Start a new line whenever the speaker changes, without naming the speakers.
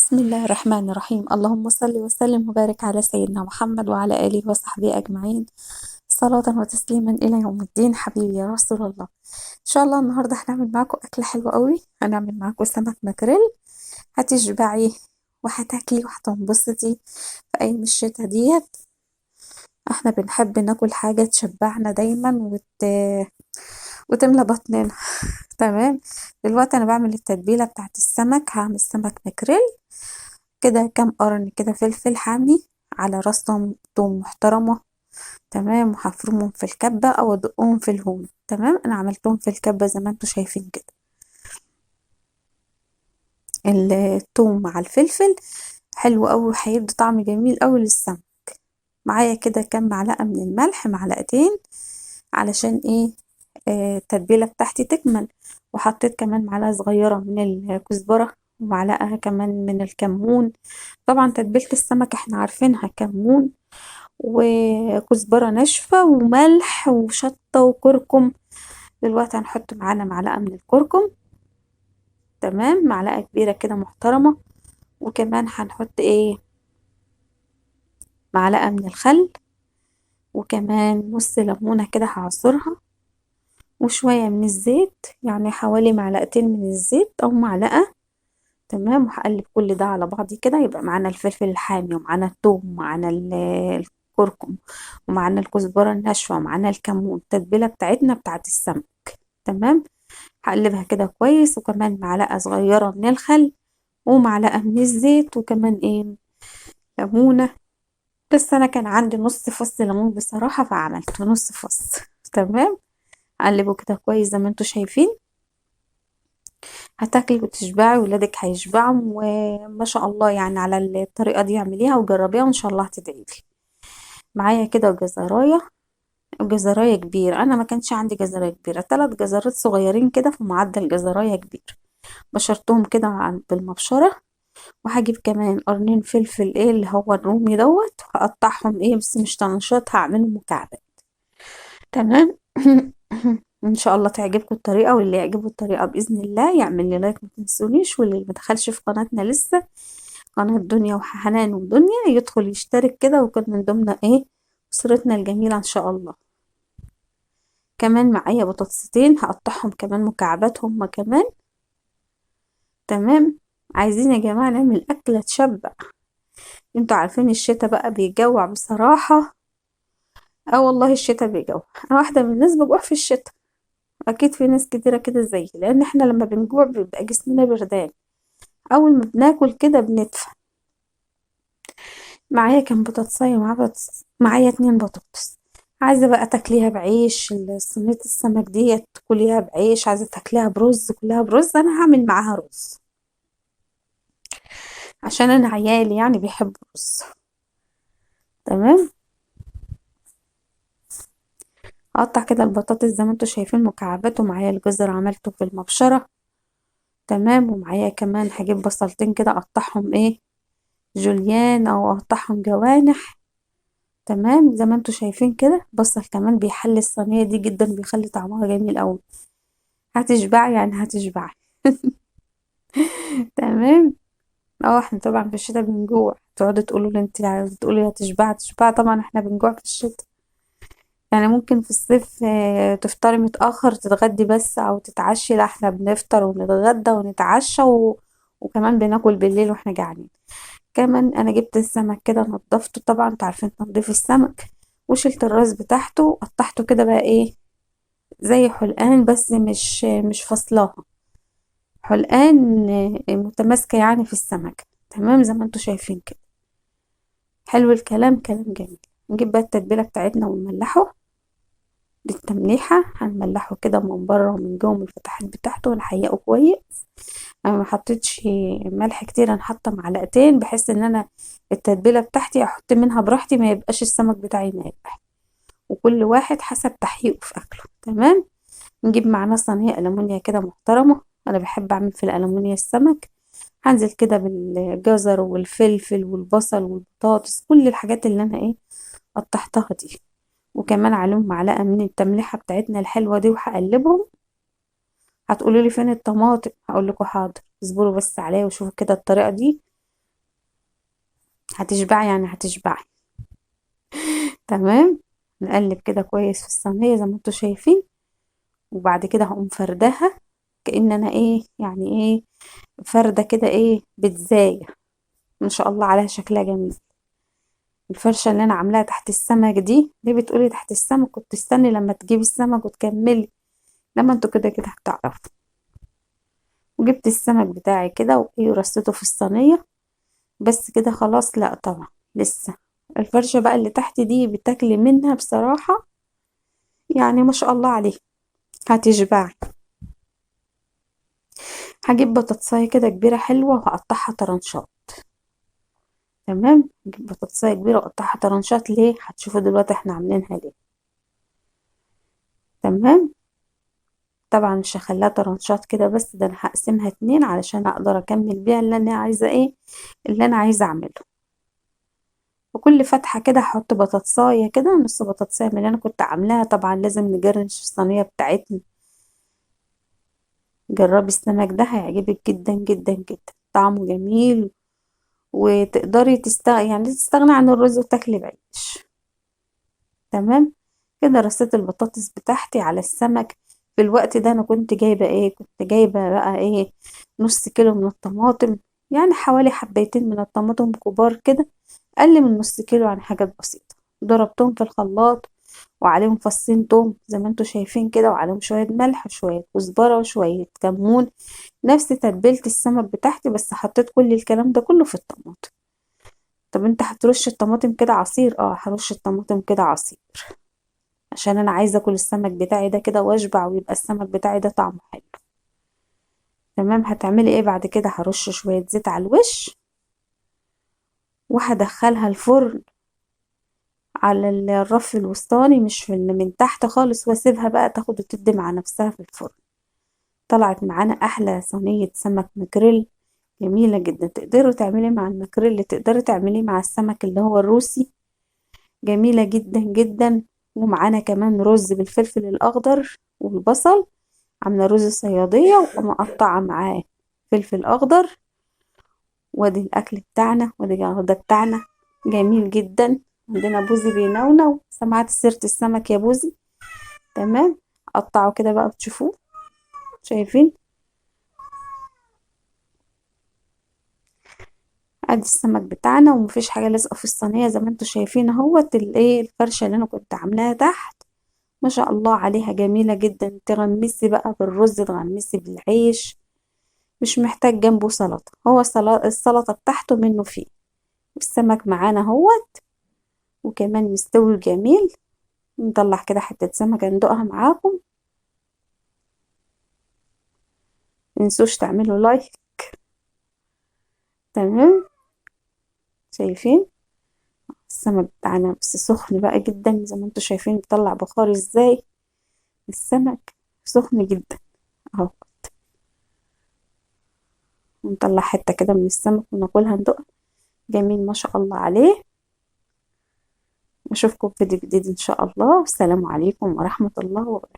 بسم الله الرحمن الرحيم. اللهم صل وسلم وبارك على سيدنا محمد وعلى آله وصحبه أجمعين، صلاة وتسليما إلى يوم الدين. حبيبي يا رسول الله، إن شاء الله النهاردة هنعمل معاكم أكلة حلوة قوي. هنعمل معاكم سمك ماكريل. هتشبعي وهتاكلي وهتنبسطي في أيام الشتا ديت. احنا بنحب ناكل حاجة تشبعنا دايما وتملى بطننا. تمام. دلوقتي أنا بعمل التتبيلة بتاعت السمك. هعمل سمك ماكريل كده، كام قرن كده فلفل حامي، على راسهم توم محترمة. تمام. وهفرمهم في الكبة او ادقهم في الهون. تمام. انا عملتهم في الكبة زي ما انتوا شايفين كده. التوم مع الفلفل حلو قوي، هيدي طعم جميل قوي للسمك. معايا كده كام معلقة من الملح، معلقتين، علشان ايه؟ التتبيلة بتاعتي تكمل. وحطيت كمان معلقة صغيرة من الكزبرة، ومعلقة كمان من الكمون. طبعا تتبيلة السمك احنا عارفينها: كمون وكزبرة ناشفة وملح وشطة وكركم. دلوقتي هنحط معانا معلقة من الكركم. تمام. معلقة كبيرة كده محترمة. وكمان هنحط ايه؟ معلقة من الخل. وكمان نص ليمونة كده هعصرها. وشوية من الزيت، يعني حوالي معلقتين من الزيت او معلقة. تمام. وهقلب كل ده على بعض كده، يبقى معانا الفلفل الحامي ومعانا الثوم ومعانا الكركم ومعانا الكزبرة الناشفة ومعانا الكمون، التتبيلة بتاعتنا بتاعت السمك. تمام. هقلبها كده كويس، وكمان معلقة صغيرة من الخل ومعلقة من الزيت، وكمان ايه؟ ليمونة. بس انا كان عندي نص فص ليمون بصراحة، فعملت نص فص. تمام. اقلبه كده كويس زي ما انتوا شايفين. هتاكلي وتشبعي، ولادك هيشبعوا، وما شاء الله يعني على الطريقة دي. اعمليها وجربيها وان شاء الله هتدعيلي. معايا كده جزراية، جزراية كبيرة. انا ما كانش عندي جزراية كبيرة، 3 جزرات صغيرين كده في معدل جزراية كبير. بشرتهم كده بالمبشرة. وهجيب كمان قرنين فلفل ايه اللي هو الرومي دوت، هقطعهم ايه بس مش طنشات، هعملهم مكعبات. تمام. ان شاء الله تعجبكم الطريقة، واللي يعجبه الطريقة بإذن الله يعمل لي لايك، ما تنسونيش. واللي ما دخلش في قناتنا لسه، قناة دنيا وحنان ودنيا، يدخل يشترك كده ويكون من ضمن ايه؟ أسرتنا الجميلة ان شاء الله. كمان معايا بطاطستين هقطعهم كمان مكعبات هما كمان. تمام. عايزين يا جماعة نعمل أكلة تشبع. انتوا عارفين الشتا بقى بيجوع بصراحة. اه والله الشتا بيجوع. انا واحدة من الناس بجوع في الشتا. اكيد في ناس كتيرة كده زيي، لان احنا لما بنجوع بيبقى جسمنا بردان. اول ما بناكل كده بندفى. معايا كام بطاطساية مع بطاطس، معايا 2 بطاطس. عايزة بقى تاكليها بعيش، صينية السمك ديت كليها بعيش، عايزة تاكليها برز كلها برز، انا هعمل معاها رز. عشان انا عيالي يعني بيحبوا الرز. تمام. اقطع كده البطاطس زي ما انتوا شايفين مكعبات، ومعايا الجزر عملته في المبشرة. تمام. ومعايا كمان هجيب بصلتين كده اقطعهم ايه؟ جوليان، او اقطعهم جوانح. تمام. زي ما انتوا شايفين كده. بصل كمان بيحلي الصينية دي جدا، بيخلي طعمها جميل قوي. هتشبعي يعني هتشبعي. تمام. اه احنا طبعا في الشتاء بنجوع. تقعدوا تقولوا لي انت بتقولي هتشبعي تشبعي، طبعا احنا بنجوع في الشتاء. يعني ممكن في الصيف تفطري متأخر تتغدي بس، او تتعشي. لا احنا بنفطر ونتغدى ونتعشى وكمان بناكل بالليل واحنا جعانين. كمان انا جبت السمك كده نضفته، طبعا انتوا عارفين تنظيف السمك. وشلت الراس بتاعته، قطعته كده بقى ايه؟ زي حلقان، بس مش فصلاها. حلقان متماسكة يعني في السمك. تمام. زي ما انتوا شايفين كده. حلو الكلام، كلام جميل. نجيب بقى التتبيلة بتاعتنا ونملحه. للتمليحة هنملحه كده من بره ومن جوه من الفتحات بتاعته، ونحيقه كويس. انا ما حطيتش ملح كتير، انا حاطه معلقتين، بحيث ان انا التتبيله بتاعتي احط منها براحتي، ما يبقاش السمك بتاعي مالح. وكل واحد حسب تحقيقه في اكله. تمام. نجيب معانا صينيه ألمونيا كده محترمه. انا بحب اعمل في الألمونيا السمك. هنزل كده بالجزر والفلفل والبصل والبطاطس، كل الحاجات اللي انا ايه؟ قطعتها دي. وكمان عليهم معلقه من التملحه بتاعتنا الحلوه دي، وهقلبهم. هتقولوا لي فين الطماطم؟ هقول لكم حاضر، اصبروا بس عليا وشوفوا كده الطريقه دي. هتشبعي يعني هتشبعي. تمام. نقلب كده كويس في الصينية زي ما انتوا شايفين، وبعد كده هقوم فردها كأن انا ايه يعني ايه فردة كده ايه بتزاية. ما شاء الله عليها شكلها جميل. الفرشة اللي انا عاملاها تحت السمك دي، ليه بتقولي تحت السمك؟ كنت استني لما تجيبي السمك وتكملي، لما انتوا كده كده هتعرفوا. وجبت السمك بتاعي كده وايه ورصيته في الصينية. بس كده خلاص؟ لا طبعا لسه. الفرشة بقى اللي تحت دي بتاكلي منها بصراحة، يعني ما شاء الله عليها، هتشبعي. هجيب بطاطساية كده كبيرة حلوة وهقطعها طرنشات. تمام. هجيب بطاطساية كبيرة واقطعها طرنشات. ليه؟ هتشوفوا دلوقتي احنا عاملينها ليه. تمام. طبعا مش هخليها طرنشات كده بس، ده انا هقسمها اتنين علشان اقدر اكمل بيها اللي انا عايزة ايه، اللي انا عايزة اعمله. وكل فتحة كده هحط بطاطساية كده، نص بطاطساية من اللي انا كنت عاملاها. طبعا لازم نجرنش الصينية بتاعتنا. جربي السمك ده هيعجبك جدا جدا جدا، طعمه جميل. وتقدري يعني تستغني عن الرز وتاكلي بعيش. تمام. كده رصيت البطاطس بتاعتي على السمك. في الوقت ده انا كنت جايبه ايه، كنت جايبه بقى ايه، نص كيلو من الطماطم. يعني حوالي حبيتين من الطماطم كبار كده، اقل من نص كيلو، عن حاجات بسيطه. ضربتهم في الخلاط، وعليهم فصين توم زي ما انتوا شايفين كده، وعليهم شويه ملح وشويه كزبره وشويه كمون. نفس تتبيله السمك بتاعتي، بس حطيت كل الكلام ده كله في الطماطم. طب انت هترش الطماطم كده عصير؟ اه هرش الطماطم كده عصير، عشان انا عايزه اكل السمك بتاعي ده كده واشبع، ويبقى السمك بتاعي ده طعمه حلو. تمام. هتعملي ايه بعد كده؟ هرش شويه زيت على الوش، وهدخلها الفرن على الرف الوسطاني، مش في من تحت خالص، واسيبها بقى تاخد وتدي مع نفسها في الفرن. طلعت معانا احلى صينيه سمك مكريل، جميله جدا. تقدري تعملي مع المكريل، تقدري تعملي مع السمك اللي هو الروسي، جميله جدا جدا. ومعانا كمان رز بالفلفل الاخضر والبصل، عاملة رز صيادية ومقطعة معاه فلفل أخضر. وادي الأكل بتاعنا، وادي الغدا بتاعنا، جميل جدا. عندنا بوزي بينونو، سمعت سيرة السمك يا بوزي؟ تمام. قطعوا كده بقى بتشوفوه، شايفين؟ ادي السمك بتاعنا، ومفيش حاجة لازقة في الصينية زي ما انتوا شايفين اهوت. الايه الفرشة اللي انا كنت عاملاها تحت، ما شاء الله عليها جميلة جدا. تغمسي بقى بالرز، تغمسي بالعيش، مش محتاج جنبه سلطة. هو السلطة بتاعته منه فيه. السمك معانا هو، وكمان مستوي جميل. نطلع كده حتة سمكة ندوقها معاكم. متنسوش تعملوا لايك. تمام. شايفين السمك بتاعنا بس سخن بقى جدا، زي ما انتوا شايفين بيطلع بخار ازاي. السمك سخن جدا اهو. نطلع حتة كده من السمك وناكلها ندوقها، جميل ما شاء الله عليه. اشوفكم في فيديو جديد ان شاء الله. والسلام عليكم ورحمة الله وبركاته.